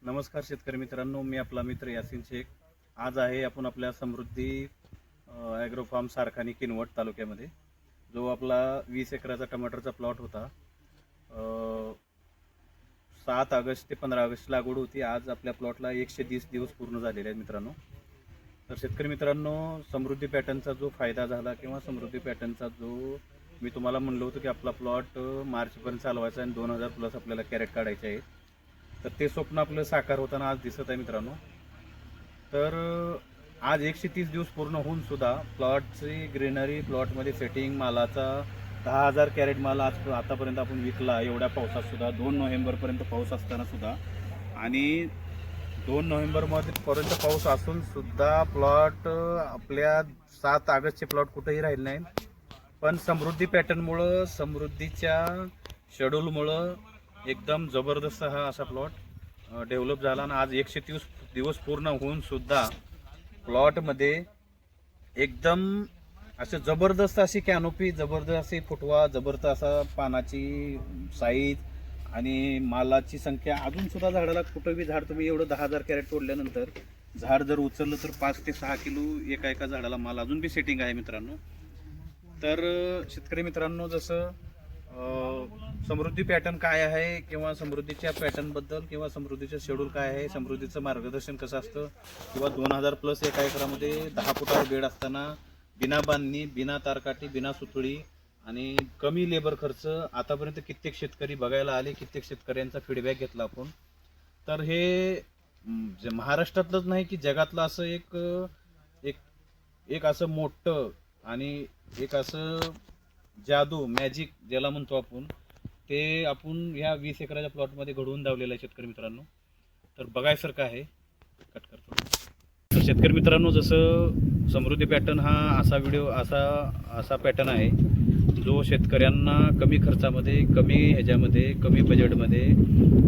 नमस्कार शेतकरी मित्रांनो, मी आपला मित्र यासिन शेख. आज आहे आपण आपल्या समृद्धी ॲग्रो फार्म सारखानी किनवट तालुक्यामध्ये, जो आपला 20 एकराचा टमाटरचा प्लॉट होता. 7 ऑगस्ट ते 15 ऑगस्ट लागवड होती. आज आपल्या प्लॉटला 130 दिवस पूर्ण झालेले आहेत मित्रांनो. तर शेतकरी मित्रांनो, समृद्धी पॅटर्नचा जो फायदा झाला किंवा समृद्धी पॅटर्नचा जो मी तुम्हाला म्हणलो होतो की आपला प्लॉट मार्चपर्यंत चालवायचा आणि 2000 प्लस आपल्याला कॅरेट काढायचे आहेत, तर ते स्वप्न आपलं साकार होताना आज दिसत आहे मित्रांनो. तर आज 130 दिवस पूर्ण होऊन सुद्धा प्लॉटची ग्रीनरी, प्लॉटमध्ये सेटिंग, मालाचा 10,000 कॅरेट माल आज आतापर्यंत आपण विकला. एवढ्या पावसात सुद्धा 2 नोव्हेंबरपर्यंत पाऊस असताना सुद्धा, आणि 2 नोव्हेंबरमध्ये पर्यंत पाऊस असून सुद्धा प्लॉट आपल्या 7 ऑगस्टचे प्लॉट कुठेही राहिले नाही. पण समृद्धी पॅटर्नमुळं, समृद्धीच्या शेड्यूलमुळं एकदम जबरदस्त हा असा प्लॉट डेव्हलप झाला. आणि आज 130 दिवस पूर्ण होऊन सुद्धा प्लॉटमध्ये एकदम असं जबरदस्त अशी कॅनोपी, जबरदस्त अशी फुटवा, जबरदस्त असा पानाची साईज आणि मालाची संख्या. अजून सुद्धा झाडाला कुठंही झाड तुम्ही एवढं 10,000 कॅरेट तोडल्यानंतर झाड जर उचललं तर 5 ते 6 किलो एका झाडाला माल अजून बी सेटिंग आहे मित्रांनो. तर शेतकरी मित्रांनो, जसं समृद्धी पॅटर्न काय आहे किंवा समृद्धीच्या पॅटर्नबद्दल किंवा समृद्धीचं शेड्यूल काय आहे, समृद्धीचं मार्गदर्शन कसं असतं, किंवा 2000 प्लस एका एकरामध्ये 10 फुटावर बेड असताना बिना बांधणी, बिना तारकाठी, बिना सुतळी आणि कमी लेबर खर्च आतापर्यंत कित्येक शेतकरी बघायला आले, कित्येक शेतकऱ्यांचा फीडबॅक घेतला आपण. तर हे महाराष्ट्रातलंच नाही की जगातलं असं एक असं मोठं आणि एक असं जादू, मॅजिक ज्याला म्हणतो आपण, ते आपण ह्या 20 एकराच्या प्लॉटमध्ये घडवून दावलेलं आहे शेतकरी मित्रांनो. तर बघायसारखं आहे. कट करतो. तर शेतकरी मित्रांनो, जसं समृद्धी पॅटर्न हा असा पॅटर्न आहे जो शेतकऱ्यांना कमी खर्चामध्ये, कमी ह्याच्यामध्ये, कमी बजेटमध्ये,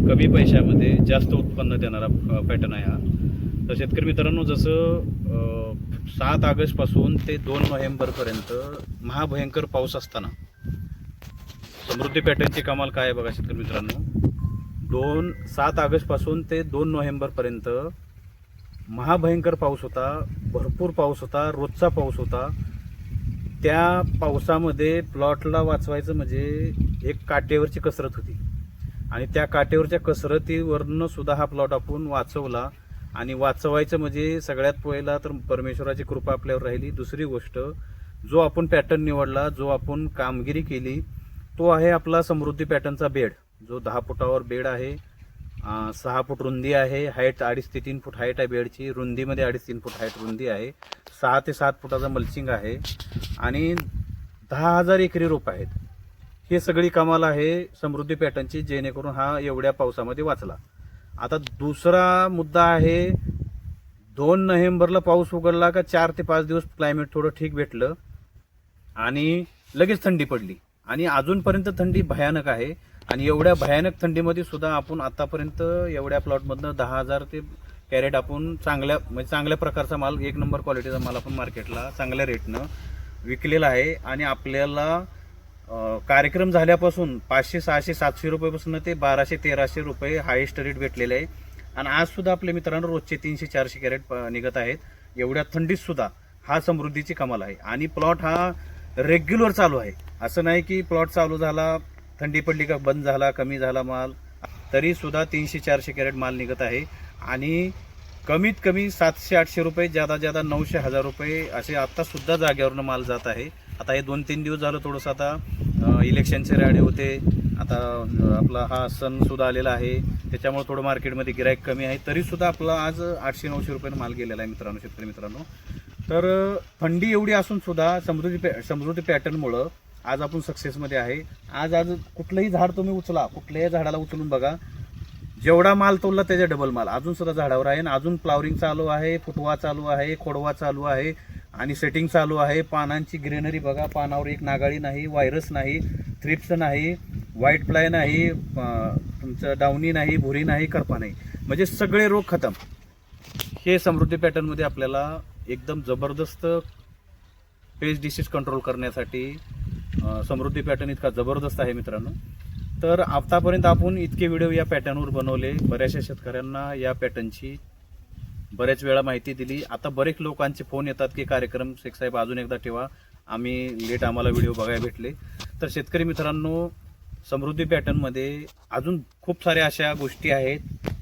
कमी पैशामध्ये जास्त उत्पन्न देणारा पॅटर्न आहे हा. तर शेतकरी मित्रांनो, जसं 7 ऑगस्टपासून ते 2 नोव्हेंबरपर्यंत महाभयंकर पाऊस असताना समृद्धी पॅटर्नची कमाल काय आहे बघा शेतकरी मित्रांनो. 7 ऑगस्टपासून ते 2 नोव्हेंबरपर्यंत महाभयंकर पाऊस होता, भरपूर पाऊस होता, रोजचा पाऊस होता. त्या पावसामध्ये प्लॉटला वाचवायचं म्हणजे एक काटेवरची कसरत होती, आणि त्या काटेवरच्या कसरतीवरनं सुद्धा हा प्लॉट आपण वाचवला. आणि वाचवायचं म्हणजे सगळ्यात पहिला तर परमेश्वराची कृपा आपल्यावर राहिली. दुसरी गोष्ट, जो आपण पॅटर्न निवडला, जो आपण कामगिरी केली, तो आहे आपला समृद्धी पॅटर्नचा बेड, जो 10 फुटावर बेड आहे. 6 फूट रुंदी आहे, हाईट 2.5 ते 3 फूट हाईट आहे बेडची, रुंदीमध्ये 2.5 ते 3 फूट हाईट रुंदी आहे. 6 ते 7 फुटाचा मल्चिंग आहे आणि 10,000 एकरी रोप आहेत. हे सगळी कमाल आहे समृद्धी पॅटर्नची, जेणेकरून हा एवढ्या पावसामध्ये वाचला. आता दुसरा मुद्दा आहे, 2 नोव्हेंबरला पाऊस उघडला का 4 ते 5 दिवस क्लायमेट थोडं ठीक भेटलं आणि लगेच थंडी पडली, आणि अजूनपर्यंत थंडी भयानक आहे. आणि एवढ्या भयानक थंडीमध्ये सुद्धा आपण आतापर्यंत एवढ्या प्लॉटमधनं 10,000 ते कॅरेट आपण चांगल्या प्रकारचा माल, 1 नंबर क्वालिटीचा माल आपण मार्केटला चांगल्या रेटनं विकलेला आहे. आणि आपल्याला कार्यक्रम झाल्यापासून 500, 600, 700 रुपयेपासून ते 1200, 1300 रुपये हायेस्ट रेट भेटलेले आहे. आणि आज सुद्धा आपल्या मित्रांनो रोजचे 300, 400 कॅरेट निघत आहेत. एवढ्या थंडीत सुद्धा हा समृद्धीची कमाल आहे. आणि प्लॉट हा रेग्युलर चालू आहे. असं नाही की प्लॉट चालू झाला, थंडी पडली का बंद झाला, कमी झाला माल, तरी सुद्धा 300, 400 कॅरेट माल निघत आहे. आणि कमीत कमी 700, 800 रुपये, जादा 900, 1000 रुपये असे आत्ता सुद्धा जागेवरनं माल जात आहे. आता हे 2-3 दिवस झालं थोडंसं, आता इलेक्शनचे रॅडी होते, आता आपला हा सण सुद्धा आलेला आहे, त्याच्यामुळे थोडं मार्केटमध्ये गिराईक कमी आहे. तरीसुद्धा आपला आज 800-900 रुपयानं माल गेलेला आहे मित्रांनो, शेतकरी मित्रांनो. तर थंडी एवढी असून सुद्धा समृद्धी पॅटर्नमुळं आज आपण सक्सेसमध्ये आहे. आज कुठलंही झाड तुम्ही उचला, कुठल्याही झाडाला उचलून बघा, जेवढा माल तोडला त्याच्या डबल माल अजून सुद्धा झाडावर आहे. आणि अजून फ्लावरिंग चालू आहे, फुटवा चालू आहे, खोडवा चालू आहे आणि सेटिंग चालू आहे. पानांची ग्रीनरी बघा, पानावर एक नागाळी नाही, व्हायरस नाही, थ्रिप्स नाही, व्हाईट फ्लाय नाही, तुमचं डाउनी नाही, भुरी नाही, करपा नाही, म्हणजे सगळे रोग खतम. हे समृद्धी पॅटर्नमध्ये आपल्याला एकदम जबरदस्त पेस्ट डिसीज कंट्रोल करण्यासाठी समृद्धी पॅटर्न इतका जबरदस्त आहे मित्रांनो. तर आतापर्यंत आपण इतके व्हिडिओ या पॅटर्नवर बनवले, बऱ्याचशा शेतकऱ्यांना या पॅटर्नची बऱ्याच वेळा माहिती दिली. आता बरेच लोकांचे फोन येतात की कार्यक्रम शेख साहेब अजून एकदा ठेवा, आम्ही लेट आम्हाला व्हिडिओ बघायला भेटले. तर शेतकरी मित्रांनो, समृद्धी पॅटर्नमध्ये अजून खूप साऱ्या अशा गोष्टी आहेत,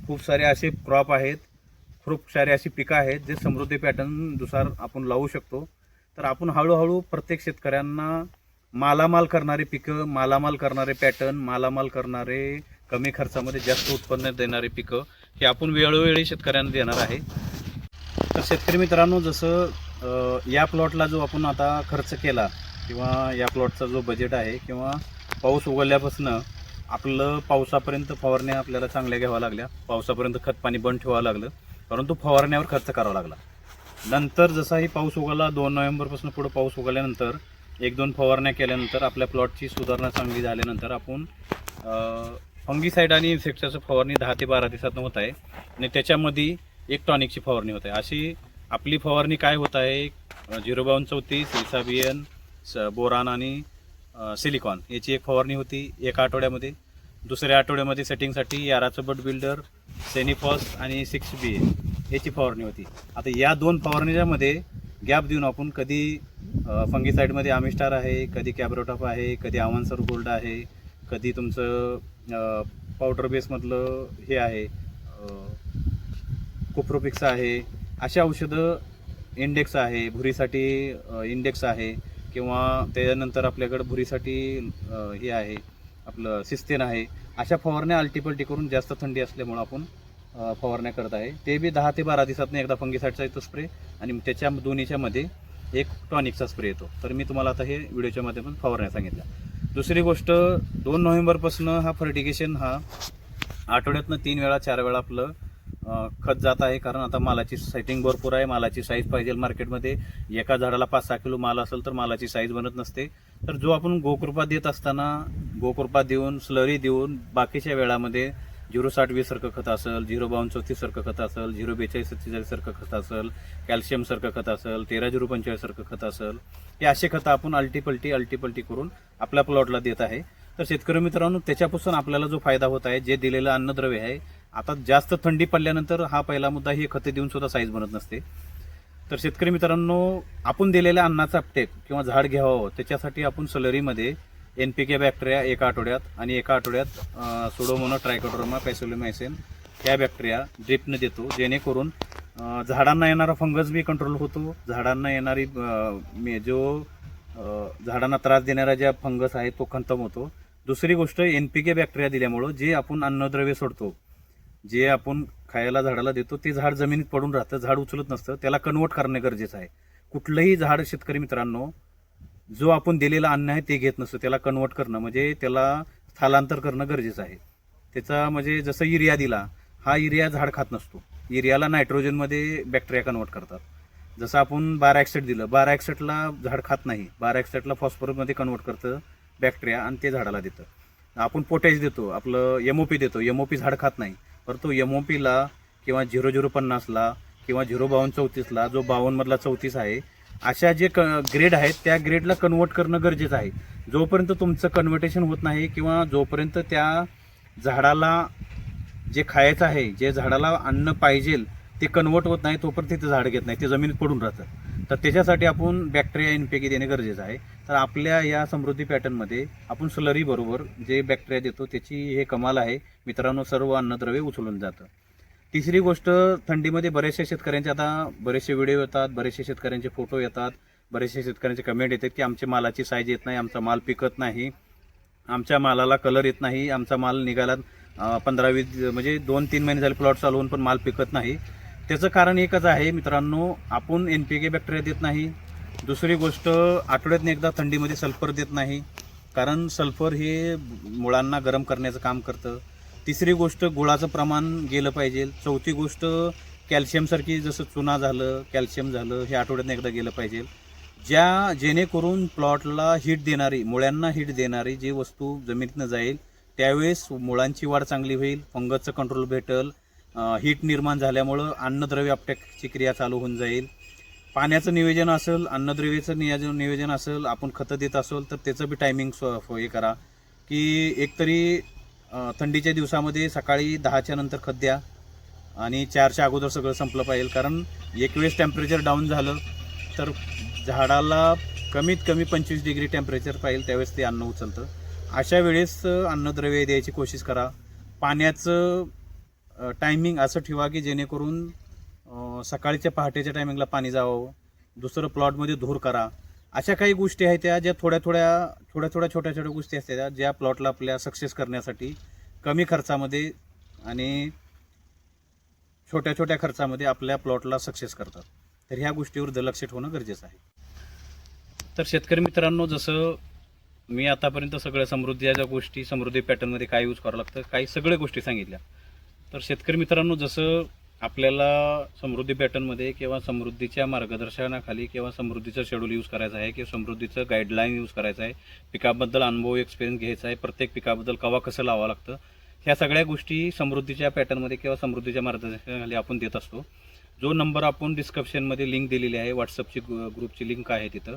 खूप सारे असे क्रॉप आहेत, खूप सारे अशी पिकं आहेत जे समृद्धी पॅटर्ननुसार आपण लावू शकतो. तर आपण हळूहळू प्रत्येक शेतकऱ्यांना मालामाल करणारे पिकं, मालामाल करणारे पॅटर्न, मालामाल करणारे कमी खर्चामध्ये जास्त उत्पन्न देणारे पिकं हे आपण वेळोवेळी शेतकऱ्यांना देणार आहे. तर शेतकरी मित्रांनो, जसं या प्लॉटला जो आपण आता खर्च केला किंवा या प्लॉटचा जो बजेट आहे, किंवा पाऊस उघडल्यापासून आपलं पावसापर्यंत फवारण्या आपल्याला चांगल्या घ्याव्या लागल्या, पावसापर्यंत खत पाणी बंद ठेवावं लागलं, परंतु फवारण्यावर खर्च करावा लागला. नंतर जसाही पाऊस उघडला, 2 नोव्हेंबरपासून पुढे पाऊस उघडल्यानंतर 1-2 फवारण्या केल्यानंतर आपल्या प्लॉटची सुधारणा चांगली झाल्यानंतर आपण फंगीसाईड आणि इन्सेक्टसाईडची फवारणी 10 ते 12 दिवसातून होत आहे आणि त्याच्यामध्ये एक टॉनिकची फवारणी होत आहे. अशी आपली फवारणी काय होत आहे, 05234, इसाबियन, बोरान आणि सिलिकॉन याची एक फवारणी होती 1 आठवड्यामध्ये. दुसऱ्या आठवड्यामध्ये सेटिंगसाठी याराचं बट बिल्डर, सेनिफॉस आणि 6BA याची फवारणी होती. आता या 2 फवारणीच्यामध्ये गॅप देऊन आपण कधी फंगीसाईडमध्ये आमिस्टार आहे, कधी कॅब्रोटॉप आहे, कधी आव्हानसर गोल्ड आहे, कधी तुमचं पावडर बेसमधलं हे आहे कुप्रोपिक्स आहे, अशा औषधं, इंडेक्स आहे भुरीसाठी, इंडेक्स आहे, किंवा त्याच्यानंतर आपल्याकडं भुरीसाठी हे आहे आपलं सिस्टेन आहे. अशा फवारण्या अल्टीपल्टी करून जास्त थंडी असल्यामुळं आपण फवारण्या करत आहे. ते बी 10 ते 12 दिवसातून एकदा फंगीसाईडचा येतो स्प्रे आणि त्याच्या दोन्हीच्या मध्ये एक टॉनिकचा स्प्रे येतो. तर मी तुम्हाला आता हे व्हिडिओच्या माध्यमातून फवारण्या सांगितल्या. दुसरी गोष्ट, 2 नोव्हेंबरपासून हा फर्टिगेशन हा आठवड्यातनं 3 वेळा 4 वेळा आपलं खत जात आहे. कारण आता मालाची सेटिंग भरपूर आहे, मालाची साईज पाहिजे मार्केटमध्ये. एका झाडाला 5-6 किलो माल असेल तर मालाची साईज बनत नसते. तर जो आपण गोकृपा देत असताना गोकृपा देऊन, स्लरी देऊन, बाकीच्या वेळामध्ये 060-20 सारखं खत असेल, 052-34 सारखं खत असेल, 042-47 सारखं खत असेल, कॅल्शियम सारखं खत असेल, 13-045 सारखं खत असेल, हे असे खतं आपण अल्टीपल्टी करून आपल्या प्लॉटला देत आहे. तर शेतकरी मित्रांनो, त्याच्यापासून आपल्याला जो फायदा होत आहे, जे दिलेलं अन्नद्रव्य आहे, आता जास्त थंडी पडल्यानंतर हा पहिला मुद्दा, ही खते देऊन सुद्धा साईज बनत नसते. तर शेतकरी मित्रांनो, आपण दिलेल्या अन्नाचा अपटेक किंवा झाड घ्यावं त्याच्यासाठी आपण सलरीमध्ये NPK बॅक्टेरिया 1 आठवड्यात आणि 1 आठवड्यात सुडोमोनास, ट्रायकोडर्मा, पॅसिलोमायसिन ह्या बॅक्टेरिया ड्रिपने देतो, जेणेकरून झाडांना येणारा फंगस बी कंट्रोल होतो. झाडांना येणारी झाडांना त्रास देणारा ज्या फंगस आहे तो खतम होतो. दुसरी गोष्ट, NPK बॅक्टेरिया दिल्यामुळं जे आपण अन्नद्रव्य सोडतो, जे आपण खायला झाडाला देतो, ते झाड जमिनीत पडून राहतं, झाड उचलत नसतं. त्याला कन्वर्ट करणे गरजेचं आहे. कुठलंही झाड शेतकरी मित्रांनो, जो आपण दिलेलं अन्न आहे ते घेत नसतं, त्याला कन्वर्ट करणं म्हणजे त्याला स्थलांतर करणं गरजेचं आहे. त्याचा म्हणजे जसं युरिया दिला, हा युरिया झाड खात नसतो. युरियाला नायट्रोजनमध्ये बॅक्टेरिया कन्वर्ट करतात. जसं आपण बाराक्साईड दिलं, बाराक्साईडला झाड खात नाही, बाराक्साईडला फॉस्फरसमध्ये कन्वर्ट करतं बॅक्टेरिया आणि ते झाडाला देतं. आपण पोटॅश देतो, आपलं MOP देतो, MOP झाड खात नाही, परंतु MOPला किंवा 0050ला किंवा 05234ला, जो 52मधला 34 आहे, अशा जे ग्रेड आहेत त्या ग्रेडला कन्वर्ट करणं गरजेचं आहे. जोपर्यंत तुमचं कन्व्हर्टेशन होत नाही किंवा जोपर्यंत त्या झाडाला जे खायचं आहे, जे झाडाला अन्न पाहिजे ते कन्वर्ट होत नाही, तोपर्यंत ते झाड घेत नाही, ते जमिनीत पडून राहतं. तर त्याच्यासाठी आपण बॅक्टेरिया NPK देणे गरजेचं आहे. तर आपल्या या समृद्धी पॅटर्नमध्ये आपण स्लरी बरोबर जे बॅक्टेरिया देतो त्याची हे कमाल आहे मित्रांनो, सर्व अन्नद्रव्य उचलून जातं. तिसरी गोष्ट, थंडीमध्ये बरेचशा शेतकऱ्यांचे आता बरेचसे व्हिडिओ येतात, बरेचशे शेतकऱ्यांचे फोटो येतात, बरेचशे शेतकऱ्यांचे कमेंट येतात की आमच्या मालाची साईज येत नाही, आमचा माल पिकत नाही, आमच्या मालाला कलर येत नाही, आमचा माल निघाला 15-20 म्हणजे 2-3 महिने झाले प्लॉट चालवून पण माल पिकत नाही. त्याचं कारण एकच आहे मित्रांनो, आपण NPK बॅक्टेरिया देत नाही. दुसरी गोष्ट, आठवड्यातून एकदा थंडीमध्ये सल्फर देत नाही, कारण सल्फर हे मुळांना गरम करण्याचं काम करतं. तिसरी गोष्ट, गुळाचं प्रमाण गेलं पाहिजे. चौथी गोष्ट, कॅल्शियमसारखी जसं चुना झालं, कॅल्शियम झालं, हे आठवड्यातून एकदा गेलं पाहिजे. जेणेकरून प्लॉटला हीट देणारी, मुळ्यांना हीट देणारी जी वस्तू जमिनीतनं जाईल, त्यावेळेस मुळांची वाढ चांगली होईल, फंगसचं कंट्रोल भेटेल, हीट निर्माण झाल्यामुळं अन्नद्रव्य अपटेकची क्रिया चालू होऊन जाईल. पाण्याचं नियोजन असेल, अन्नद्रव्याचं नियोजन असेल, आपण खतं देत असेल तर त्याचं बी टायमिंग हे करा. की एकतरी थंडीच्या दिवसामध्ये सकाळी 10च्या नंतर खत द्या आणि 4च्या अगोदर सगळं संपलं पाहिजे. कारण एक वेळेस टेम्परेचर डाऊन झालं तर झाडाला कमीत कमी 25 डिग्री टेम्परेचर पाहिजे, त्यावेळेस ते अन्न उचलतं. अशा वेळेस अन्नद्रव्य द्यायची कोशिश करा. पाण्याचं टायमिंग असं ठेवा की जेणेकरून सकाळच्या पहाटेच्या टायमिंगला पाणी जावं. दुसरं प्लॉटमध्ये धूर करा. अशा काही गोष्टी आहेत त्या ज्या थोड्या छोट्या गोष्टी असतात त्या ज्या प्लॉटला आपल्या सक्सेस करण्यासाठी कमी खर्चामध्ये आणि छोट्या खर्चामध्ये आपल्या प्लॉटला सक्सेस करतात. तर ह्या गोष्टीवर दुर्लक्ष ठेवणं गरजेचं आहे. तर शेतकरी मित्रांनो, जसं मी आतापर्यंत सगळ्या समृद्धीच्या ज्या गोष्टी समृद्धी पॅटर्नमध्ये काय यूज करावं लागतं काही सगळ्या गोष्टी सांगितल्या. तर शेतकरी मित्रांनो, जसं आपल्याला समृद्धी पॅटर्नमध्ये किंवा समृद्धीच्या मार्गदर्शनाखाली किंवा समृद्धीचं शेड्यूल यूज करायचं आहे किंवा समृद्धीचं गाईडलाईन यूज करायचं आहे, पिकाबद्दल अनुभव एक्सपिरियन्स घ्यायचा आहे, प्रत्येक पिकाबद्दल कवा कसं लावावं लागतं, ह्या सगळ्या गोष्टी समृद्धीच्या पॅटर्नमध्ये किंवा समृद्धीच्या मार्गदर्शनाखाली आपण देत असतो. जो नंबर आपण डिस्क्रिप्शनमध्ये लिंक दिलेली आहे, व्हॉट्सअपची ग्रुपची लिंक आहे तिथं,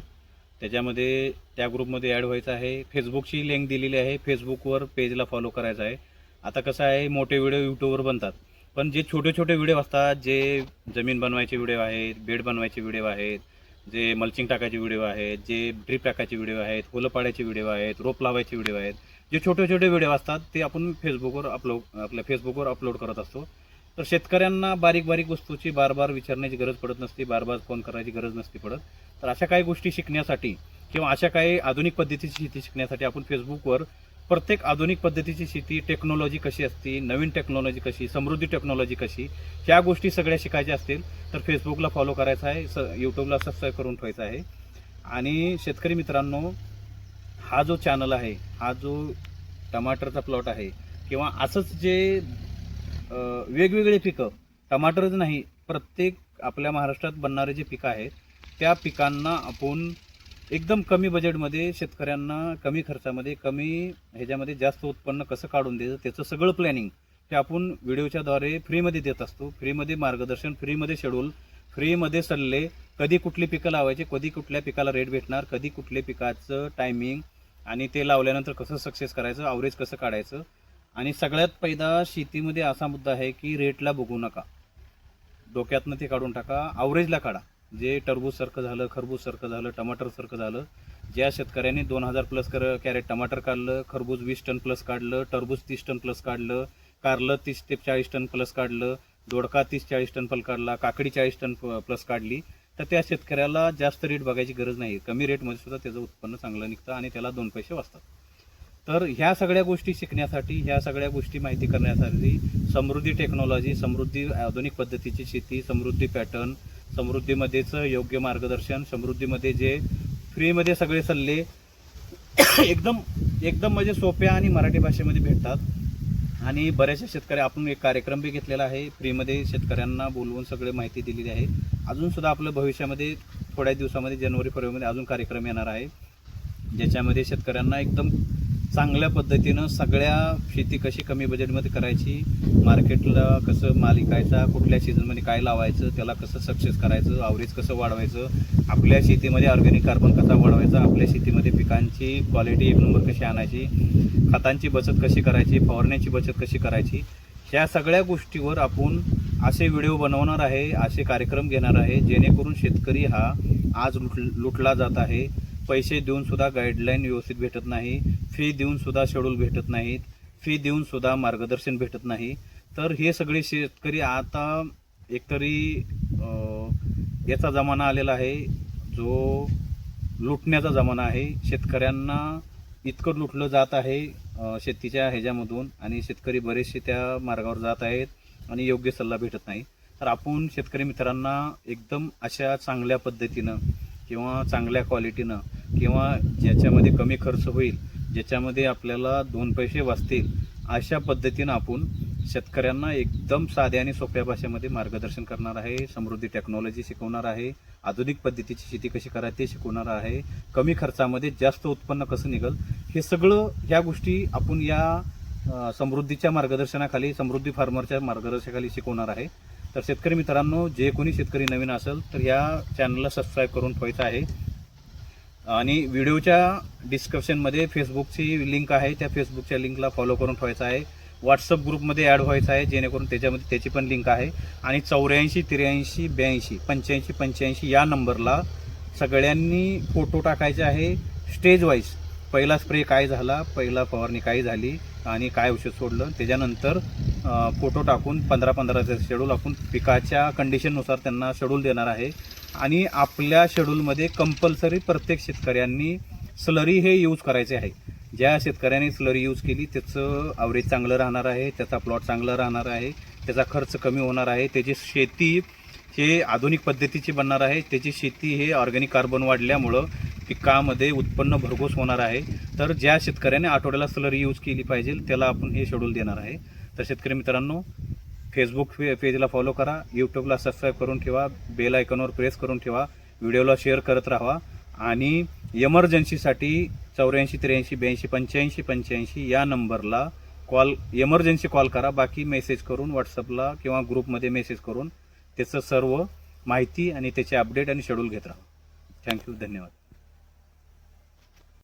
त्याच्यामध्ये त्या ग्रुपमध्ये ॲड व्हायचं आहे. फेसबुकची लिंक दिलेली आहे, फेसबुकवर पेजला फॉलो करायचं आहे. आता कसं आहे, मोठे व्हिडिओ यूट्यूबवर बनतात, पण जे छोटे व्हिडिओ असतात, जे जमीन बनवायचे व्हिडिओ आहेत, बेड बनवायचे व्हिडिओ आहेत, जे मल्चिंग टाकायचे व्हिडिओ आहेत, जे ड्रीप टाकायचे व्हिडिओ आहेत, फुलं पाडायचे व्हिडिओ आहेत, रोप लावायचे व्हिडिओ आहेत, जे छोटे व्हिडिओ असतात ते आपण आपल्या फेसबुकवर अपलोड करत असतो. तर शेतकऱ्यांना बारीक वस्तूची बार विचारण्याची गरज पडत नसते, बार फोन करायची गरज नसते पडत. तर अशा काही गोष्टी शिकण्यासाठी किंवा अशा काही आधुनिक पद्धतीची शेती शिकण्यासाठी आपण फेसबुकवर प्रत्येक आधुनिक पद्धतीची शेती, टेक्नॉलॉजी कशी असते, नवीन टेक्नॉलॉजी कशी, समृद्धी टेक्नॉलॉजी कशी, ह्या गोष्टी सगळ्या शिकायच्या असतील तर फेसबुकला फॉलो करायचं आहे, यूट्यूबला सबस्क्राईब करून ठेवायचं आहे. आणि शेतकरी मित्रांनो, हा जो चॅनल आहे, हा जो टमाटरचा प्लॉट आहे किंवा असंच जे वेगवेगळे पिकं, टमाटरच नाही, प्रत्येक आपल्या महाराष्ट्रात बनणारे जे पिकं आहेत त्या पिकांना आपण एकदम कमी बजेटमध्ये शेतकऱ्यांना कमी खर्चामध्ये कमी ह्याच्यामध्ये जास्त उत्पन्न कसं काढून द्यायचं त्याचं सगळं प्लॅनिंग हे आपण व्हिडिओच्याद्वारे फ्रीमध्ये देत असतो. फ्रीमध्ये मार्गदर्शन, फ्रीमध्ये शेड्यूल, फ्रीमध्ये सल्ले, कधी कुठली पिकं लावायची, कधी कुठल्या पिकाला रेट भेटणार, कधी कुठल्या पिकाचं टायमिंग आणि ते लावल्यानंतर कसं सक्सेस करायचं, ॲव्हरेज कसं काढायचं. आणि सगळ्यात पहिला शेतीमध्ये असा मुद्दा आहे की रेटला बघू नका, डोक्यातनं ते काढून टाका, ॲव्हरेजला काढा. जे टरबूजसारखं झालं, खरबूजसारखं झालं, टमाटरसारखं झालं, ज्या शेतकऱ्यांनी 2000 प्लस कॅरेट टमाटर काढलं, खरबूज 20 टन प्लस काढलं, टरबूज 30 टन प्लस काढलं, कारलं 30 ते 40 टन प्लस काढलं, दोडका 30-40 टन प्लस काढला, काकडी 40 टन प्लस काढली, तर त्या शेतकऱ्याला जास्त रेट बघायची गरज नाही. कमी रेटमध्ये सुद्धा त्याचं उत्पन्न चांगलं निघतं आणि त्याला 2 पैसे वाचतात. तर ह्या सगळ्या गोष्टी शिकण्यासाठी, ह्या सगळ्या गोष्टी माहिती करण्यासाठी समृद्धी टेक्नॉलॉजी, समृद्धी आधुनिक पद्धतीची शेती, समृद्धी पॅटर्न, समृद्धीमध्येच योग्य मार्गदर्शन, समृद्धीमध्ये जे फ्रीमध्ये सगळे सल्ले एकदम म्हणजे सोप्या आणि मराठी भाषेमध्ये भेटतात. आणि बऱ्याचशा शेतकऱ्या आपण एक कार्यक्रम बी घेतलेला आहे, फ्रीमध्ये शेतकऱ्यांना बोलवून सगळे माहिती दिलेली आहे. अजूनसुद्धा आपलं भविष्यामध्ये थोड्या दिवसामध्ये जानेवारी-फेब्रुवारीमध्ये अजून कार्यक्रम येणार आहे, ज्याच्यामध्ये शेतकऱ्यांना एकदम चांगल्या पद्धतीनं सगळ्या शेती कशी कमी बजेटमध्ये करायची, मार्केटला कसं माल विकायचा, कुठल्या सीझनमध्ये काय लावायचं, त्याला कसं सक्सेस करायचं, ॲव्हरेज कसं वाढवायचं, आपल्या शेतीमध्ये ऑर्गॅनिक कार्बन कसा वाढवायचा, आपल्या शेतीमध्ये पिकांची क्वालिटी एक नंबर कशी आणायची, खतांची बचत कशी करायची, फवारण्याची बचत कशी करायची, ह्या सगळ्या गोष्टीवर आपण असे व्हिडिओ बनवणार आहे, असे कार्यक्रम घेणार आहे, जेणेकरून शेतकरी हा आज लुटला जात आहे. पैसे देऊनसुद्धा गाईडलाईन व्यवस्थित भेटत नाही, फी देऊनसुद्धा शेड्यूल भेटत नाहीत, फी देऊनसुद्धा मार्गदर्शन भेटत नाही. तर हे सगळे शेतकरी आता एकतरी याचा जमाना आलेला आहे, जो लुटण्याचा जमाना आहे. शेतकऱ्यांना इतकं लुटलं जात आहे शेतीच्या ह्याच्यामधून आणि शेतकरी बरेचसे त्या मार्गावर जात आहेत आणि योग्य सल्ला भेटत नाही. तर आपण शेतकरी मित्रांना एकदम अशा चांगल्या पद्धतीनं किंवा चांगल्या क्वालिटीनं किंवा ज्याच्यामध्ये कमी खर्च होईल, ज्याच्यामध्ये आपल्याला 2 पैसे वाचतील, अशा पद्धतीनं आपण शेतकऱ्यांना एकदम साध्या आणि सोप्या भाषेमध्ये मार्गदर्शन करणार आहे. समृद्धी टेक्नॉलॉजी शिकवणार आहे, आधुनिक पद्धतीची शेती कशी करायची ते शिकवणार आहे, कमी खर्चामध्ये जास्त उत्पन्न कसं निघेल, हे सगळं ह्या गोष्टी आपण या समृद्धीच्या मार्गदर्शनाखाली, समृद्धी फार्मरच्या मार्गदर्शनाखाली शिकवणार आहे. तर शेतकरी मित्रांनो, जे कोणी शेतकरी नवीन असेल तर या चॅनलला सबस्क्राईब करून ठेवायचं आहे. आणि व्हिडिओच्या डिस्क्रिप्शनमध्ये फेसबुकची लिंक आहे, त्या फेसबुकच्या लिंकला फॉलो करून ठेवायचं आहे. व्हॉट्सअप ग्रुपमध्ये ॲड व्हायचं आहे, जेणेकरून त्याच्यामध्ये त्याची पण लिंक आहे. आणि 84 83 82 85 85 या नंबरला सगळ्यांनी फोटो टाकायचे आहे स्टेज वाईज. पहिला स्प्रे काय झाला, पहिला फवारणी काय झाली आणि काय औषध सोडलं, त्याच्यानंतर फोटो टाकून 15-15चं शेड्यूल आपण पिकाच्या कंडिशननुसार त्यांना शेड्यूल देणार आहे. आणि आपल्या शेड्यूलमध्ये कंपल्सरी प्रत्येक शेतकऱ्यांनी स्लरी हे यूज करायचे आहे. ज्या शेतकऱ्यांनी स्लरी यूज केली त्याचं ॲव्हरेज चांगलं राहणार आहे, त्याचा प्लॉट चांगला राहणार आहे, त्याचा खर्च कमी होणार आहे, त्याची शेती हे आधुनिक पद्धतीची बनणार आहे, त्याची शेती हे ऑर्गॅनिक कार्बन वाढल्यामुळं पिकामध्ये उत्पन्न भरघोस होणार आहे. तर ज्या शेतकऱ्याने आठवड्याला स्लरी यूज केली पाहिजे त्याला आपण हे शेड्यूल देणार आहे. तर शेतकरी मित्रांनो, फेसबुक पेजला फॉलो करा, यूट्यूबला सबस्क्राईब करून ठेवा, बेल आयकॉनवर प्रेस करून ठेवा, व्हिडिओला शेअर करत राहा. आणि एमर्जन्सीसाठी 84 83 82 85 85 या नंबरला एमर्जन्सी कॉल करा. बाकी मेसेज करून व्हॉट्सअपला किंवा ग्रुपमध्ये मेसेज करून त्याचं सर्व माहिती आणि त्याचे अपडेट आणि शेड्यूल घेत राहा. थँक्यू, धन्यवाद.